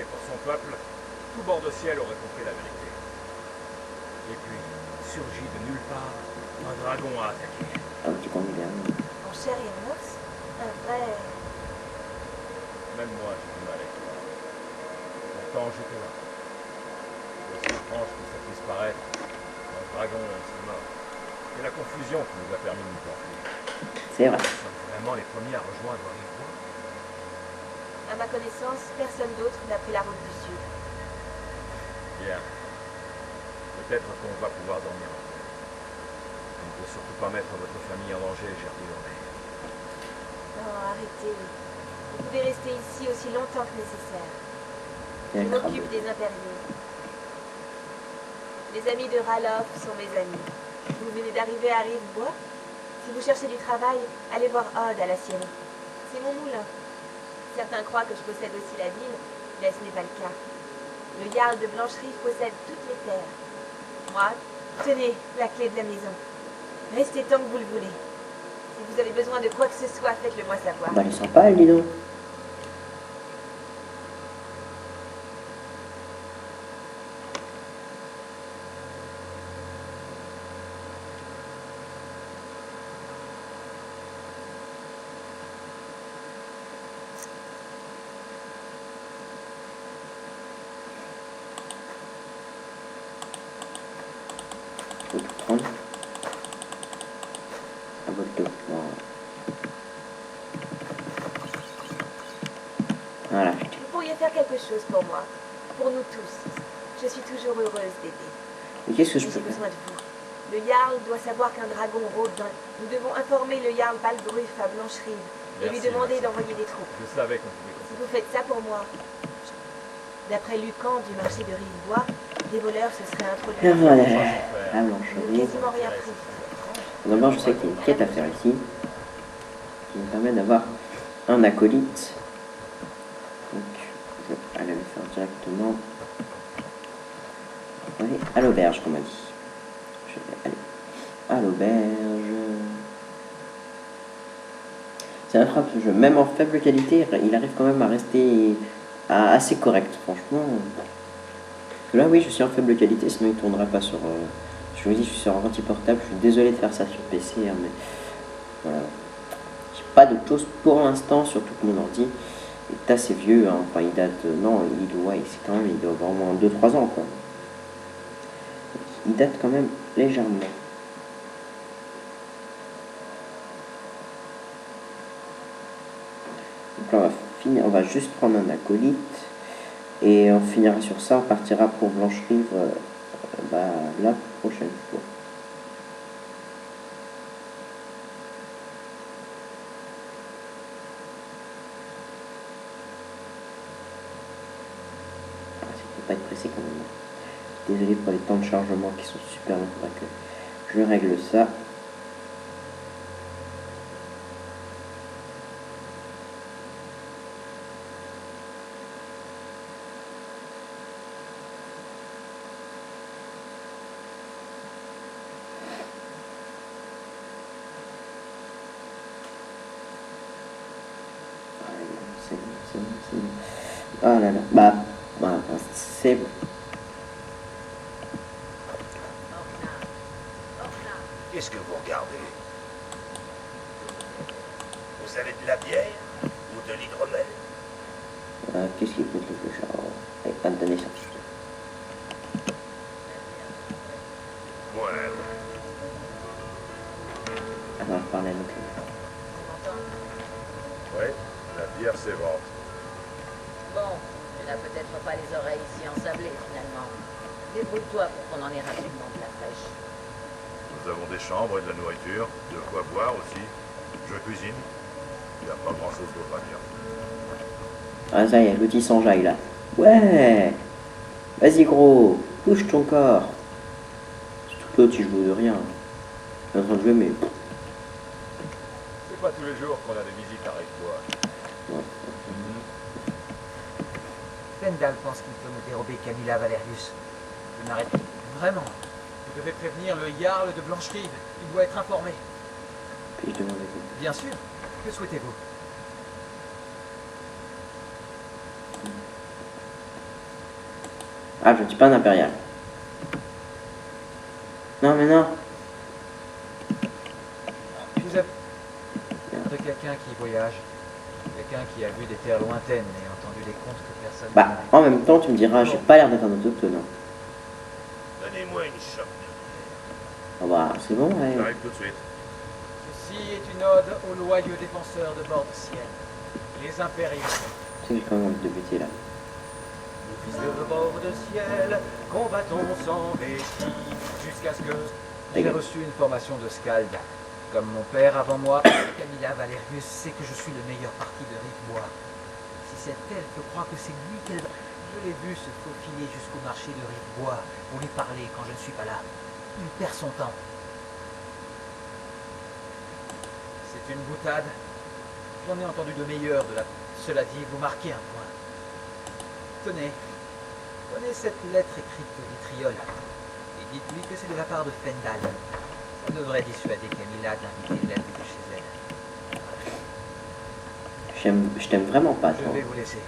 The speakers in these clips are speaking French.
était pour son peuple, tout bord de ciel aurait compris la vérité. Et puis, surgit de nulle part, un dragon a attaqué. Un petit candidat. En chair et en os. Un vrai... Même moi, j'ai du mal à y croire. Pourtant, j'étais là. Aussi étrange que ça puisse paraître, un dragon, c'est mort. C'est la confusion qui nous a permis de nous enfuir. C'est vrai. Nous sommes vraiment les premiers à rejoindre Rive-Bois. À ma connaissance, personne d'autre n'a pris la route du sud. Bien. Peut-être qu'on va pouvoir dormir en paix. On ne peut surtout pas mettre votre famille en danger, Gervais. Non, arrêtez. Vous pouvez rester ici aussi longtemps que nécessaire. Il y a Je un m'occupe crabe. des impériaux. Les amis de Ralof sont mes amis. Vous venez d'arriver à Rive-Bois. Si vous cherchez du travail, allez voir Odd à la scierie. C'est mon moulin. Certains croient que je possède aussi la ville, mais ce n'est pas le cas. Le Jarl de Blancherive possède toutes les terres. Moi, tenez la clé de la maison. Restez tant que vous le voulez. Si vous avez besoin de quoi que ce soit, faites-le moi savoir. Bah, il est sympa, elle, dis donc. Faut tout prendre. À votre dos. Voilà. Vous pourriez faire quelque chose pour moi. Pour nous tous. Je suis toujours heureuse d'aider. Mais qu'est-ce que je Mais peux j'ai faire? besoin de vous. Le Jarl doit savoir qu'un dragon rôde dans... Nous devons informer le Jarl Balgruf à Blancherive et lui Merci, demander merci. d'envoyer des troupes. Je savais qu'on pouvait Si compter. vous faites ça pour moi, d'après Lucan du marché de Rive-Bois, des voleurs se seraient introduits. Et voilà. Ah, À Ils n'ont Blancherive. quasiment rien pris. D'abord, je sais qu'il y a une quête à faire ici. Qui me permet d'avoir un acolyte. Donc, je vais aller le faire directement. Aller à l'auberge, comme on m'a dit. Je vais aller à l'auberge. C'est un frappe jeu. Même en faible qualité, il arrive quand même à rester assez correct, franchement. Parce que là, oui, je suis en faible qualité, sinon il ne tournerait pas sur. Je vous dis, je suis sur un renti portable. Je suis désolé de faire ça sur PC, hein, mais voilà. J'ai pas d'autre chose pour l'instant, surtout que mon ordi est assez vieux. Hein. Enfin, il date. Non, c'est quand même. Il doit avoir au moins 2-3 ans, quoi. Il date quand même légèrement. Donc là, on va juste prendre un acolyte. Et on finira sur ça, on partira pour Blancherive la prochaine fois. Ah, il ne faut pas être pressé quand même. Désolé pour les temps de chargement qui sont super longs, faudra que je règle ça. C'est bon. Ah là là, c'est bon. Qu'est-ce que vous regardez? Vous avez de la bière ou de l'hydromel? Qu'est-ce qui coûte le plus cher? Allez, pas de donner ça. Ouais. On va parler à notre. Ouais, la bière c'est bon. Bon, tu n'as peut-être pas les oreilles si ensablées finalement. Débrouille-toi pour qu'on en ait rapidement de la fraîche. Nous avons des chambres et de la nourriture, de quoi boire aussi. Je cuisine. Il n'y a pas grand chose d'autre à dire. Ah ça y est, l'outil s'enjaille là. Ouais. Vas-y gros, touche ton corps. Surtout que l'autre il joue de rien. Il est en train de jouer mais... C'est pas tous les jours qu'on a des visites à Rive-Bois. Ouais. Pendal pense qu'il peut me dérober Camilla Valerius. Je n'arrête pas. Vraiment. Vous devez prévenir le Jarl de Blancherive. Il doit être informé. Puis je demande à vous. Bien sûr. Que souhaitez-vous? Ah, je ne suis pas un impérial. Non, mais non. Je vous avoue de quelqu'un qui voyage, quelqu'un qui a vu des terres lointaines et entendu des contes que personne Bah, n'a vu. en même temps, tu me diras, j'ai pas l'air d'être un autochtone. Hein. Donnez-moi une chope. Ah bah, c'est bon, ouais. J'arrive tout de suite. Ceci est une ode aux loyaux défenseurs de bord de ciel, les impériaux. Tu sais, j'ai quand même envie de buter là. Nous fils de bord de ciel, combattons sans répit, jusqu'à ce que... J'ai reçu une formation de Scald. Comme mon père avant moi, Camilla Valerius sait que je suis le meilleur parti de Rivebois. Si cette elfe croit que c'est lui qu'elle... Je l'ai vu se faufiler jusqu'au marché de Rivebois pour lui parler quand je ne suis pas là. Il perd son temps. C'est une boutade. J'en ai entendu de meilleurs de la... Cela dit, vous marquez un point. Tenez. Prenez cette lettre écrite au vitriol. Et dites-lui que c'est de la part de Fendal. Ça devrait dissuader Camilla d'inviter l'elfe de chez elle. Je t'aime vraiment pas, Je toi. vais vous laisser.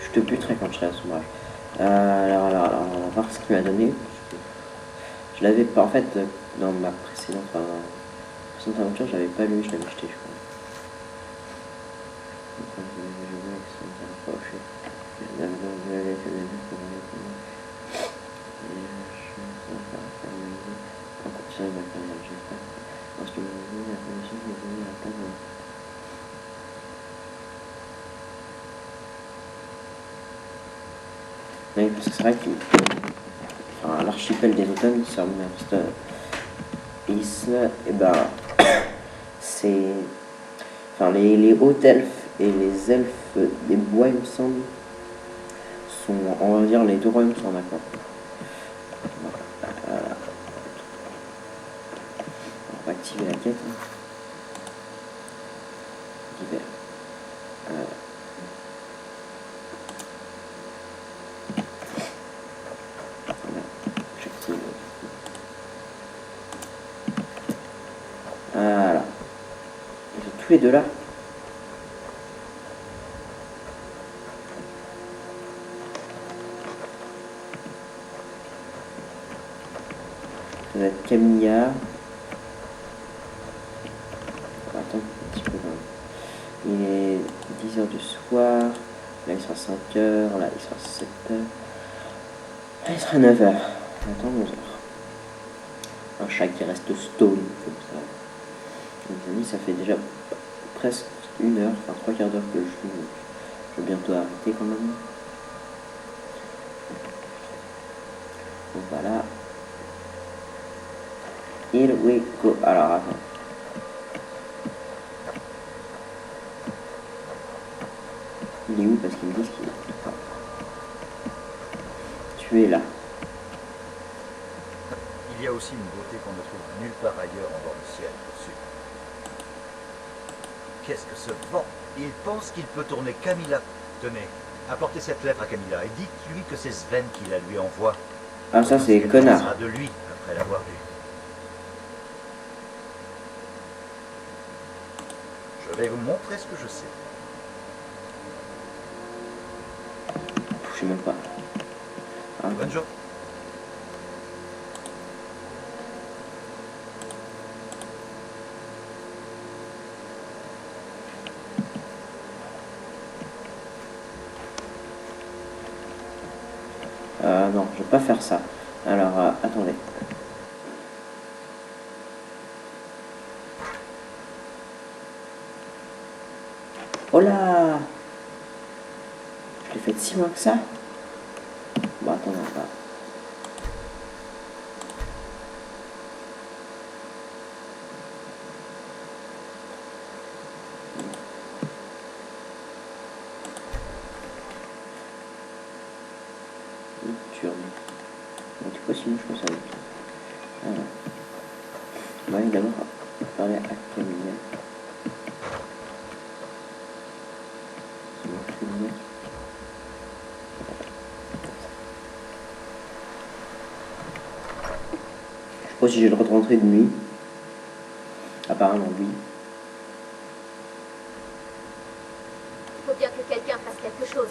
Je te buterai quand je serai à ce moment. Alors, on va voir ce qu'il m'a donné. Je l'avais pas, en fait, dans ma précédente aventure, je l'avais pas lu, je l'avais jeté, je crois. Oui, parce que c'est vrai que enfin, l'archipel des automnes, Isle, et ben, c'est. Enfin, les hauts elfes et les elfes des bois, il me semble, sont, on va dire, les deux royaumes sont en accord. Voilà. On va activer la quête. Hein. Divers. Voilà. J'active. Voilà. Ils sont tous les deux là. Ça va être Camilla. Attends un petit peu quand même. Il est 10h du soir. Là il sera 5h. Là il sera 7h. Là il sera 9h. Attends 11h. Un chat qui reste stone comme ça. Les amis, ça fait déjà presque 1 heure, enfin 3 quarts d'heure que je joue. Donc je vais bientôt arrêter quand même. Donc voilà. Here we go. Alors attends. Il est où? Parce qu'ils me disent qu'il est pas. Tu es là. Il y a aussi une beauté qu'on ne trouve nulle part ailleurs en bord du ciel au-dessus. Qu'est-ce que ce vent? Il pense qu'il peut tourner Camilla. Tenez, apportez cette lettre à Camilla et dites-lui que c'est Sven qui la lui envoie. Ah ça c'est Elle connard. pensera de lui après l'avoir vu. Je vais vous montrer ce que je sais. Je sais même pas. Ah, Bonne journée. non, je vais pas faire ça. Alors, attendez. Oh là! Je l'ai fait si loin que ça? Bon, attends, on va. Nocturne. Du coup, sinon, je pense à lui. Alors. On va aller d'abord parler à Camilla. Je sais pas si j'ai le droit de rentrer de nuit. Apparemment, oui. Il faut bien que quelqu'un fasse quelque chose.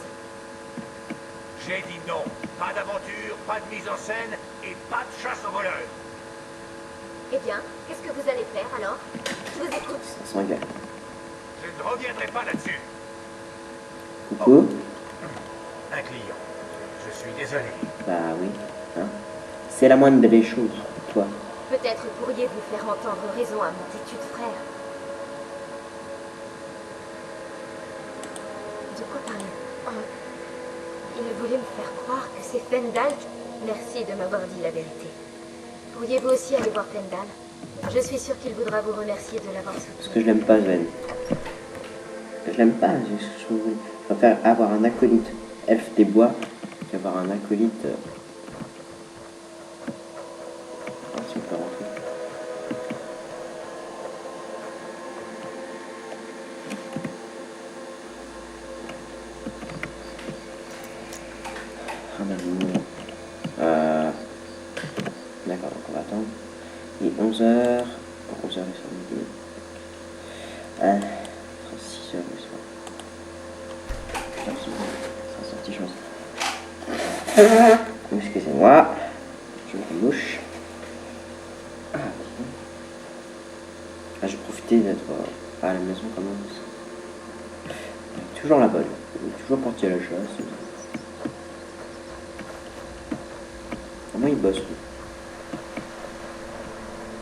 J'ai dit non. Pas d'aventure, pas de mise en scène et pas de chasse aux voleurs. Eh bien, qu'est-ce que vous allez faire alors? Je vous écoute. Ça s'engueule. Je ne reviendrai pas là-dessus. Coucou. Un client. Je suis désolé. Bah oui. Hein. C'est la moindre des choses, toi. Peut-être pourriez-vous faire entendre raison à mon têtu de frère. De quoi parler? Oh, il voulait me faire croire que c'est Fendal. Merci de m'avoir dit la vérité. Pourriez-vous aussi aller voir Fendal? Je suis sûre qu'il voudra vous remercier de l'avoir soutenu. Parce que je l'aime pas, Sven. Je l'aime pas. Je préfère avoir un acolyte elfe des bois qu'avoir un acolyte. Ah, si on peut rentrer. Ah, ben, non. D'accord, donc on va attendre. Il est 11h. 11h et ça midi. 6h le soir. Ça sorti chose. Excusez-moi. Je me mouche. Ah, j'ai profité d'être à la maison quand même. Toujours la bonne. Toujours parti à la chasse. Comment il bosse lui?